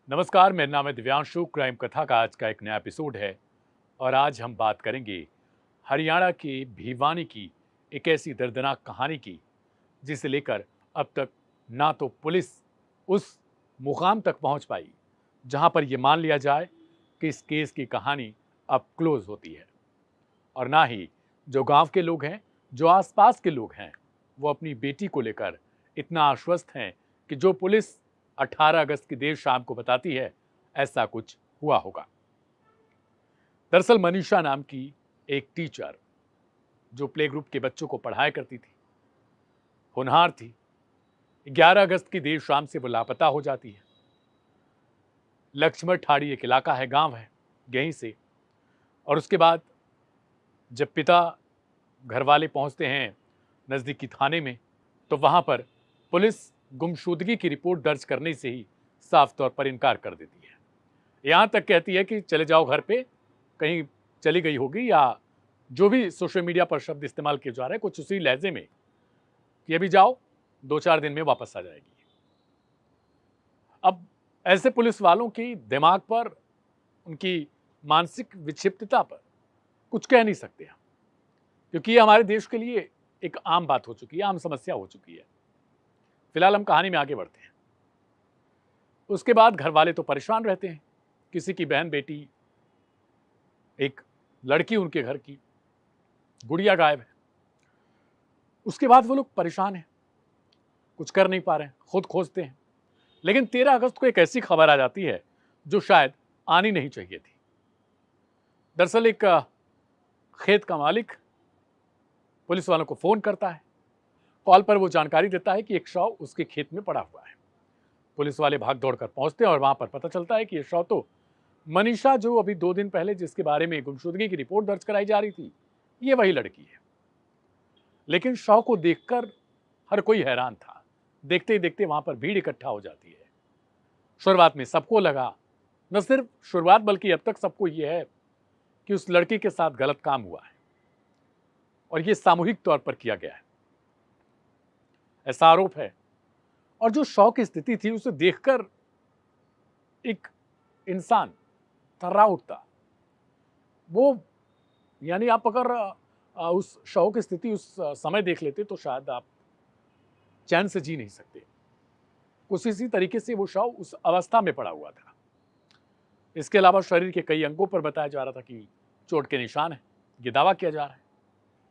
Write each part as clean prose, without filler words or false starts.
नमस्कार, मेरा नाम है दिव्यांशु। क्राइम कथा का आज का एक नया एपिसोड है और आज हम बात करेंगे हरियाणा के भिवानी की एक ऐसी दर्दनाक कहानी की जिसे लेकर अब तक ना तो पुलिस उस मुकाम तक पहुंच पाई जहां पर यह मान लिया जाए कि इस केस की कहानी अब क्लोज होती है, और ना ही जो गांव के लोग हैं, जो आसपास के लोग हैं, वो अपनी बेटी को लेकर इतना आश्वस्त हैं कि जो पुलिस 18 अगस्त की देर शाम को बताती है ऐसा कुछ हुआ होगा। दरअसल मनीषा नाम की एक टीचर जो प्ले ग्रुप के बच्चों को पढ़ाया करती थी, होनहार थी, 11 अगस्त की देर शाम से वो लापता हो जाती है। लक्ष्मण ठाड़ी एक इलाका है, गांव है यहीं से। और उसके बाद जब पिता घर वाले पहुंचते हैं नजदीकी थाने में, तो वहां पर पुलिस गुमशुदगी की रिपोर्ट दर्ज करने से ही साफ तौर पर इनकार कर देती है। यहां तक कहती है कि चले जाओ घर पे, कहीं चली गई होगी, या जो भी सोशल मीडिया पर शब्द इस्तेमाल किए जा रहे हैं कुछ उसी लहजे में कि अभी जाओ, 2-4 दिन में वापस आ जाएगी। अब ऐसे पुलिस वालों की दिमाग पर, उनकी मानसिक विक्षिप्तता पर कुछ कह नहीं सकते हम, क्योंकि ये हमारे देश के लिए एक आम बात हो चुकी है, आम समस्या हो चुकी है। फिलहाल हम कहानी में आगे बढ़ते हैं। उसके बाद घर वाले तो परेशान रहते हैं। किसी की बहन बेटी, एक लड़की उनके घर की, गुड़िया गायब है। उसके बाद वो लोग परेशान हैं, कुछ कर नहीं पा रहे हैं, खुद खोजते हैं। लेकिन 13 अगस्त को एक ऐसी खबर आ जाती है जो शायद आनी नहीं चाहिए थी। दरअसल एक खेत का मालिक पुलिस वालों को फोन करता है। कॉल पर वो जानकारी देता है कि एक शव उसके खेत में पड़ा हुआ है। पुलिस वाले भाग दौड़ कर पहुंचते हैं और वहां पर पता चलता है कि ये शव तो मनीषा, जो अभी 2 दिन पहले जिसके बारे में गुमशुदगी की रिपोर्ट दर्ज कराई जा रही थी, ये वही लड़की है। लेकिन शव को देखकर हर कोई हैरान था। देखते ही देखते वहां पर भीड़ इकट्ठा हो जाती है। शुरुआत में सबको लगा, न सिर्फ शुरुआत बल्कि अब तक सबको यह है कि उस लड़की के साथ गलत काम हुआ है और यह सामूहिक तौर पर किया गया है, ऐसा आरोप है। और जो शव की स्थिति थी उसे देखकर एक इंसान थर्रा उठता। वो, यानी आप अगर उस शव की स्थिति उस समय देख लेते तो शायद आप चैन से जी नहीं सकते। कुछ इसी तरीके से वो शव उस अवस्था में पड़ा हुआ था। इसके अलावा शरीर के कई अंगों पर बताया जा रहा था कि चोट के निशान है, ये दावा किया जा रहा है।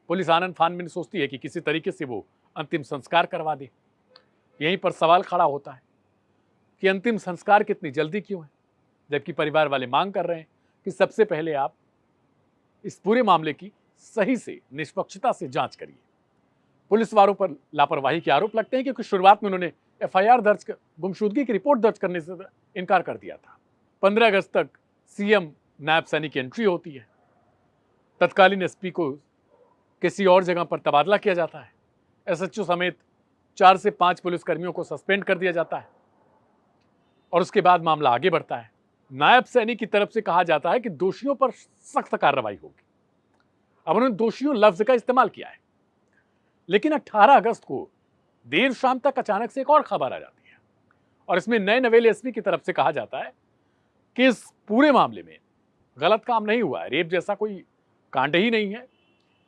पुलिस आनन फान में सोचती है कि किसी तरीके से वो अंतिम संस्कार करवा दे। यहीं पर सवाल खड़ा होता है कि अंतिम संस्कार कितनी जल्दी क्यों है, जबकि परिवार वाले मांग कर रहे हैं कि सबसे पहले आप इस पूरे मामले की सही से, निष्पक्षता से जांच करिए। पुलिस वालों पर लापरवाही के आरोप लगते हैं क्योंकि शुरुआत में उन्होंने एफआईआर दर्ज कर, गुमशुदगी की रिपोर्ट दर्ज करने से इनकार कर दिया था। 15 अगस्त तक सीएम नायब सैनी की एंट्री होती है। तत्कालीन एसपी को किसी और जगह पर तबादला किया जाता है। एसएचओ समेत 4 से 5 पुलिसकर्मियों को सस्पेंड कर दिया जाता है और उसके बाद मामला आगे बढ़ता है। नायब सैनी की तरफ से कहा जाता है कि दोषियों पर सख्त कार्रवाई होगी। अब उन्होंने दोषियों लफ्ज का इस्तेमाल किया है। लेकिन 18 अगस्त को देर शाम तक अचानक से एक और खबर आ जाती है और इसमें नए नवेले एसपी की तरफ से कहा जाता है कि इस पूरे मामले में गलत काम नहीं हुआ है, रेप जैसा कोई कांड ही नहीं है,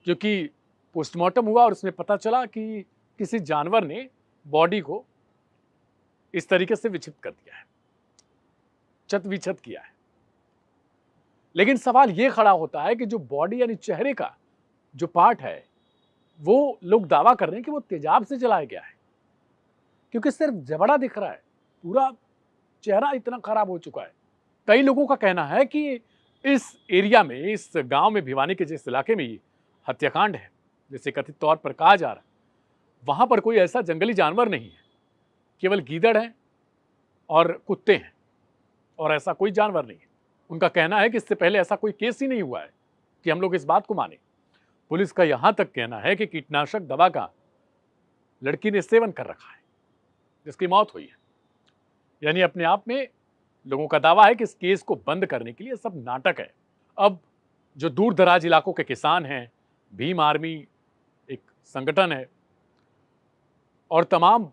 क्योंकि पोस्टमार्टम हुआ और उसमें पता चला कि किसी जानवर ने बॉडी को इस तरीके से विक्षिप्त कर दिया है, चत विक्षत किया है। लेकिन सवाल यह खड़ा होता है कि जो बॉडी यानी चेहरे का जो पार्ट है, वो लोग दावा कर रहे हैं कि वो तेजाब से जलाया गया है, क्योंकि सिर्फ जबड़ा दिख रहा है, पूरा चेहरा इतना खराब हो चुका है। कई लोगों का कहना है कि इस एरिया में, इस गांव में, भिवानी के जिस इलाके में ये हत्याकांड है, जैसे कथित तौर पर कहा जा रहा है, वहां पर कोई ऐसा जंगली जानवर नहीं है, केवल गीदड़ हैं और कुत्ते हैं, और ऐसा कोई जानवर नहीं है। उनका कहना है कि इससे पहले ऐसा कोई केस ही नहीं हुआ है कि हम लोग इस बात को माने। पुलिस का यहां तक कहना है कि कीटनाशक दवा का लड़की ने सेवन कर रखा है, जिसकी मौत हुई है। यानी अपने आप में लोगों का दावा है कि इस केस को बंद करने के लिए सब नाटक है। अब जो दूर दराज इलाकों के किसान हैं, भीम आर्मी एक संगठन है, और तमाम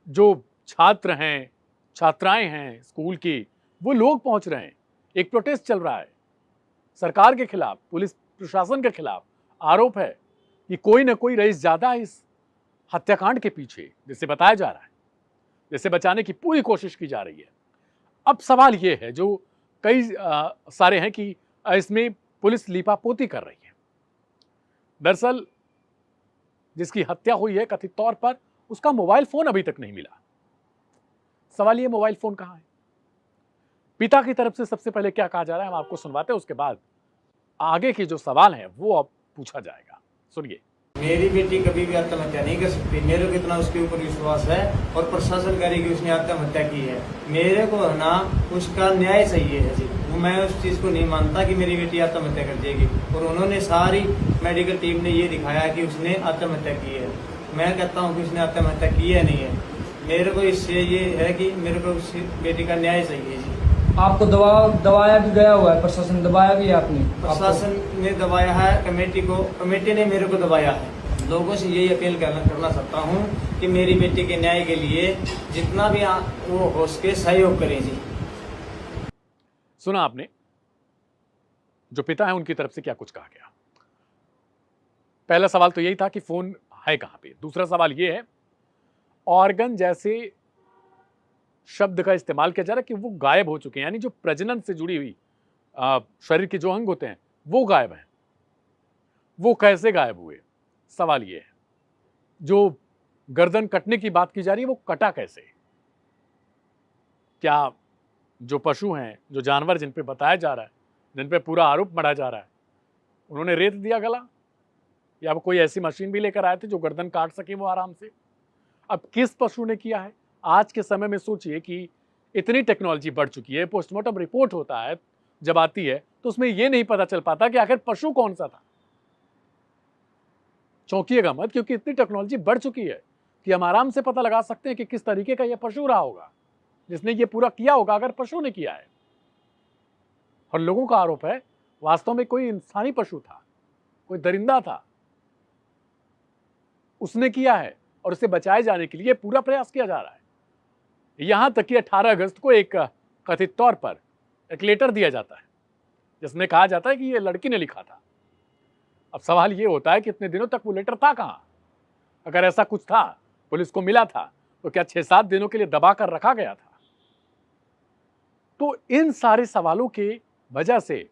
जो छात्र हैं, छात्राएं हैं स्कूल की, वो लोग पहुंच रहे हैं, एक प्रोटेस्ट चल रहा है सरकार के खिलाफ, पुलिस प्रशासन के खिलाफ। आरोप है कि कोई ना कोई रईस ज्यादा है इस हत्याकांड के पीछे, जिसे बताया जा रहा है, जिसे बचाने की पूरी कोशिश की जा रही है। अब सवाल ये है, जो कई सारे हैं, कि इसमें पुलिस लीपापोती कर रही है। दरअसल जिसकी हत्या हुई है कथित तौर पर, उसका मोबाइल फोन अभी तक नहीं मिला। सवाल ये, मोबाइल फोन कहां है? पिता की तरफ से सबसे पहले क्या कहा जा रहा है, हम आपको सुनवाते हैं, उसके बाद आगे के जो सवाल हैं वो अब पूछा जाएगा। सुनिए। मेरी बेटी कभी भी आत्महत्या नहीं कर सकती। मेरे को इतना उसके ऊपर विश्वास है और प्रशासन करेगी कि उसने आत्महत्या की है। मेरे को है ना उसका न्याय चाहिए है जी। मैं उस चीज को नहीं मानता कि मेरी बेटी आत्महत्या कर जाएगी। और उन्होंने सारी मेडिकल टीम ने ये दिखाया कि उसने आत्महत्या की है। मैं कहता हूँ कि उसने आत्महत्या की है नहीं है। मेरे को इससे ये है कि मेरे को उस बेटी का न्याय चाहिए जी। आपको दबाया भी गया हुआ है, प्रशासन दबाया भी है आपने? प्रशासन ने दबाया है, कमेटी ने मेरे को दबाया है। लोगों से यही अपील करना चाहता हूँ कि मेरी बेटी के न्याय के लिए जितना भी वो हो सके सहयोग करें जी। सुना आपने, जो पिता है उनकी तरफ से क्या कुछ कहा गया। पहला सवाल तो यही था कि फोन है कहां पे। दूसरा सवाल यह है, ऑर्गन जैसे शब्द का इस्तेमाल किया जा रहा है कि वो गायब हो चुके हैं, यानी जो प्रजनन से जुड़ी हुई शरीर के जो अंग होते हैं वो गायब हैं। वो कैसे गायब हुए, सवाल ये है। जो गर्दन कटने की बात की जा रही है, वो कटा कैसे? क्या जो पशु हैं, जो जानवर जिन पे बताया जा रहा है, जिन पे पूरा आरोप मढ़ा जा रहा है, उन्होंने रेत दिया गला, या कोई ऐसी मशीन भी लेकर आए थे जो गर्दन काट सके वो आराम से? अब किस पशु ने किया है? आज के समय में सोचिए कि इतनी टेक्नोलॉजी बढ़ चुकी है, पोस्टमार्टम रिपोर्ट होता है जब आती है तो उसमें यह नहीं पता चल पाता कि आखिर पशु कौन सा था। चौंकिएगा मत, क्योंकि इतनी टेक्नोलॉजी बढ़ चुकी है कि हम आराम से पता लगा सकते हैं कि किस तरीके का यह पशु रहा होगा जिसने ये पूरा किया होगा, अगर पशु ने किया है। और लोगों का आरोप है वास्तव में कोई इंसानी पशु था, कोई दरिंदा था, उसने किया है और उसे बचाए जाने के लिए पूरा प्रयास किया जा रहा है। यहां तक कि 18 अगस्त को एक कथित तौर पर एक लेटर दिया जाता है जिसमें कहा जाता है कि यह लड़की ने लिखा था। अब सवाल यह होता है कि इतने दिनों तक वो लेटर था कहां? अगर ऐसा कुछ था, पुलिस को मिला था, तो क्या 6-7 दिनों के लिए दबा कर रखा गया था? तो इन सारे सवालों की वजह से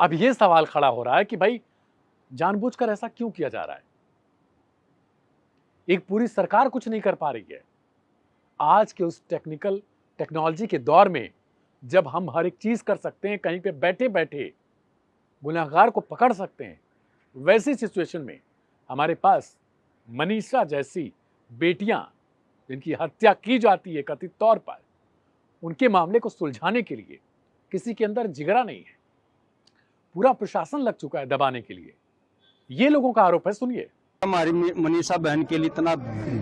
अब यह सवाल खड़ा हो रहा है कि भाई जानबूझकर ऐसा क्यों किया जा रहा है? एक पूरी सरकार कुछ नहीं कर पा रही है। आज के उस टेक्नोलॉजी के दौर में जब हम हर एक चीज कर सकते हैं, कहीं पे बैठे बैठे गुनहगार को पकड़ सकते हैं, वैसी सिचुएशन में हमारे पास मनीषा जैसी बेटियां जिनकी हत्या की जाती है कथित तौर पर, उनके मामले को सुलझाने के लिए किसी के अंदर जिगरा नहीं है। पूरा प्रशासन लग चुका है दबाने के लिए। ये लोगों का आरोप है। सुनिए। हमारी मनीषा बहन के लिए इतना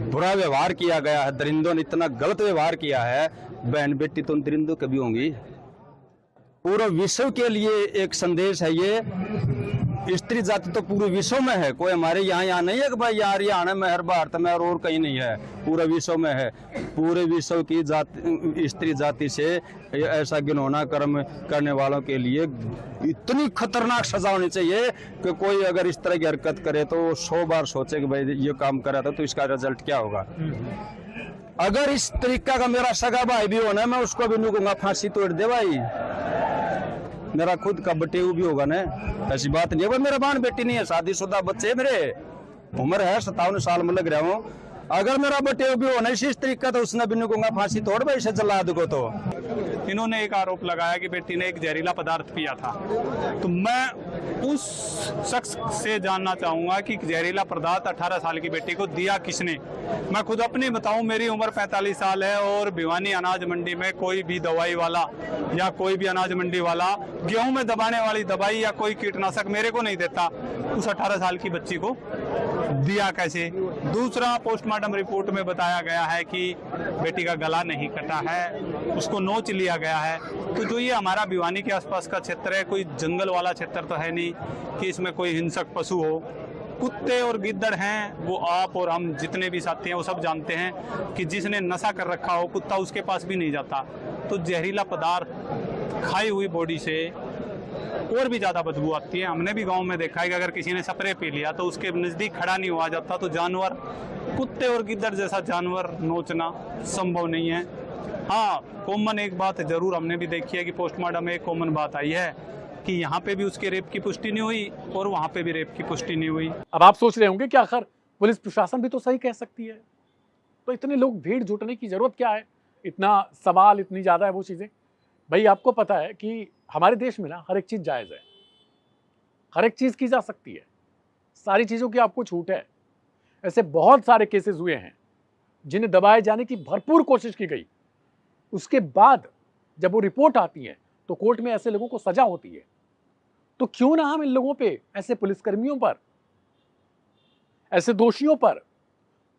बुरा व्यवहार किया गया है, दरिंदों ने इतना गलत व्यवहार किया है। बहन बेटी तो दरिंदों कभी होंगी। पूरे विश्व के लिए एक संदेश है ये। स्त्री जाति तो पूरे विश्व में है, कोई हमारे यहाँ नहीं है कि भाई यार हरियाणा में, हर भारत में और कहीं नहीं है, पूरे विश्व में है। पूरे विश्व की जाति, स्त्री जाति से ऐसा घिनौना कर्म करने वालों के लिए इतनी खतरनाक सजा होनी चाहिए कि कोई अगर इस तरह की हरकत करे तो 100 बार सोचे कि भाई ये काम करा था तो इसका रिजल्ट क्या होगा। अगर इस तरीका का मेरा सगा भाई भी होना, मैं उसको भी नहीं कहूंगा फांसी तोड़ दे भाई, मेरा खुद का बटेऊ भी होगा ना। ऐसी बात नहीं है। मेरा बहन बेटी नहीं है, शादीशुदा बच्चे, मेरे उम्र है 57 साल में लग रहा हूँ। अगर मेरा बटेऊ भी होना इसी तरीका तो उसने भी नहीं कहूंगा फांसी तोड़ भाई, इसे जला दो। तो इन्होंने एक आरोप लगाया कि बेटी ने एक जहरीला पदार्थ पिया था। तो मैं उस शख्स से जानना चाहूंगा कि जहरीला पदार्थ 18 साल की बेटी को दिया किसने। मैं खुद अपनी बताऊं, मेरी उम्र 45 साल है और भिवानी अनाज मंडी में कोई भी दवाई वाला या कोई भी अनाज मंडी वाला गेहूं में दबाने वाली दवाई या कोई कीटनाशक मेरे को नहीं देता। उस 18 साल की बच्ची को दिया कैसे? दूसरा, पोस्टमार्टम रिपोर्ट में बताया गया है कि बेटी का गला नहीं कटा है, उसको नोच लिया गया है। तो जो ये हमारा भिवानी के आसपास का क्षेत्र है, कोई जंगल वाला क्षेत्र तो है नहीं कि इसमें कोई हिंसक पशु हो। कुत्ते और गिद्दड़ हैं वो आप और हम जितने भी साथी हैं वो सब जानते हैं कि जिसने नशा कर रखा हो कुत्ता उसके पास भी नहीं जाता। तो जहरीला पदार्थ खाई हुई बॉडी से और भी ज़्यादा बदबू आती है। हमने भी गांव में देखा है कि अगर किसी ने स्प्रे पी लिया तो उसके नज़दीक खड़ा नहीं हुआ जाता। तो जानवर, कुत्ते और गिद्दड़ जैसा जानवर नोचना संभव नहीं है। हाँ, कॉमन एक बात जरूर हमने भी देखी है कि पोस्टमार्टम में एक कॉमन बात आई है कि यहाँ पे भी उसके रेप की पुष्टि नहीं हुई और वहाँ पे भी रेप की पुष्टि नहीं हुई। अब आप सोच रहे होंगे कि आखिर पुलिस प्रशासन भी तो सही कह सकती है, तो इतने लोग भीड़ जुटने की जरूरत क्या है, इतना सवाल इतनी ज्यादा है वो चीजें। भाई आपको पता है कि हमारे देश में ना हर एक चीज जायज है, हर एक चीज की जा सकती है, सारी चीजों की आपको छूट है। ऐसे बहुत सारे केसेस हुए हैं जिन्हें दबाए जाने की भरपूर कोशिश की गई, उसके बाद जब वो रिपोर्ट आती है तो कोर्ट में ऐसे लोगों को सजा होती है। तो क्यों ना हम इन लोगों पे, ऐसे पुलिसकर्मियों पर, ऐसे दोषियों पर,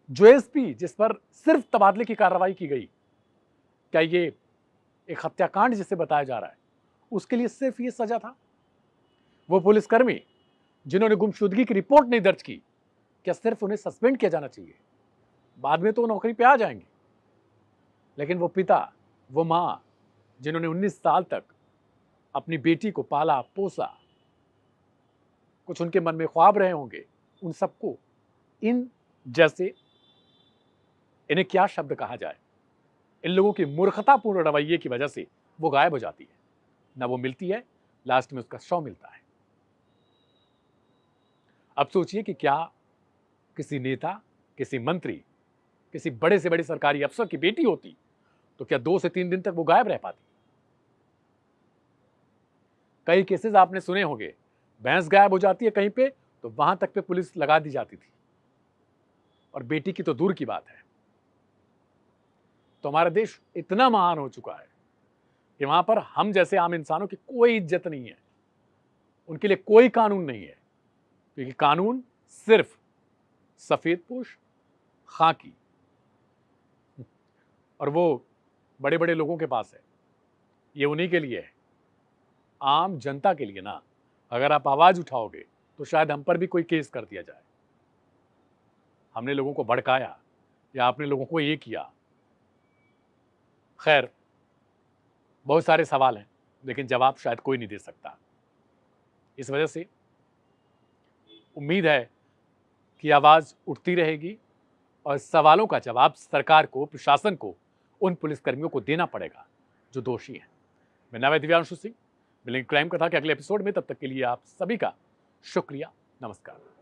जो एसपी जिस पर सिर्फ तबादले की कार्रवाई की गई, क्या ये एक हत्याकांड जिसे बताया जा रहा है उसके लिए सिर्फ ये सजा था? वो पुलिसकर्मी जिन्होंने गुमशुदगी की रिपोर्ट नहीं दर्ज की, क्या सिर्फ उन्हें सस्पेंड किया जाना चाहिए? बाद में तो वो नौकरी पे आ जाएंगे, लेकिन वो पिता, वो मां जिन्होंने 19 साल तक अपनी बेटी को पाला पोसा, कुछ उनके मन में ख्वाब रहे होंगे, उन सबको इन जैसे, इन्हें क्या शब्द कहा जाए, इन लोगों की मूर्खतापूर्ण रवैये की वजह से वो गायब हो जाती है, ना वो मिलती है, लास्ट में उसका शव मिलता है। अब सोचिए कि क्या किसी नेता, किसी मंत्री, किसी बड़े से बड़े सरकारी अफसर की बेटी होती तो क्या 2 से 3 दिन तक वो गायब रह पाती? कई केसेस आपने सुने होंगे, भैंस गायब हो जाती है कहीं पे तो वहां तक पे पुलिस लगा दी जाती थी, और बेटी की तो दूर की बात है। तो हमारा देश इतना महान हो चुका है कि वहां पर हम जैसे आम इंसानों की कोई इज्जत नहीं है, उनके लिए कोई कानून नहीं है, क्योंकि कानून सिर्फ सफेदपोश, खाकी और वो बड़े बड़े लोगों के पास है। ये उन्हीं के लिए है, आम जनता के लिए ना। अगर आप आवाज उठाओगे तो शायद हम पर भी कोई केस कर दिया जाए, हमने लोगों को भड़काया या आपने लोगों को ये किया। खैर, बहुत सारे सवाल हैं, लेकिन जवाब शायद कोई नहीं दे सकता। इस वजह से उम्मीद है कि आवाज उठती रहेगी और सवालों का जवाब सरकार को, प्रशासन को, उन पुलिसकर्मियों को देना पड़ेगा जो दोषी हैं। मैं नाम है दिव्यांशु सिंह, मिलेंगे क्राइम कथा के अगले एपिसोड में। तब तक के लिए आप सभी का शुक्रिया, नमस्कार।